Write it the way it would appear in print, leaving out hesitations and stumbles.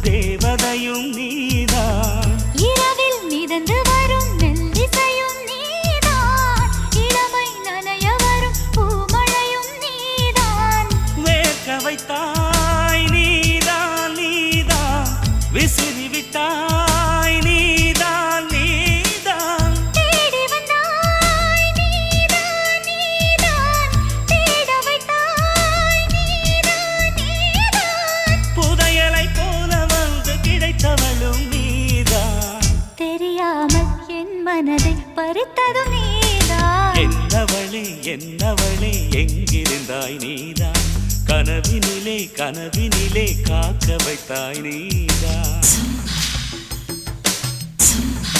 தேவதையும் நீதான். இரவில் மிதந்து வரும் மெல்லிசையும் நீதான். இளமை நனைய வரும் பூமழையும் நீதான். வேர்க்க வைத்தாய் நீதான் நீதான், விசிறி விட்டாய் நீதான் நீதான். தேடி வந்தாய் நீதான் நீதான், தேட வைத்தாய் நீதான் நீதான். புதையலை போல வந்து கிடைத்தவளும் நீதான். தெரியாமல் என் மனதை பறித்ததும் நீதான். என்னவளே எங்கிருந்தாய் நீதான். கனவினிலே காக்க வைத்தாய் நீதான்.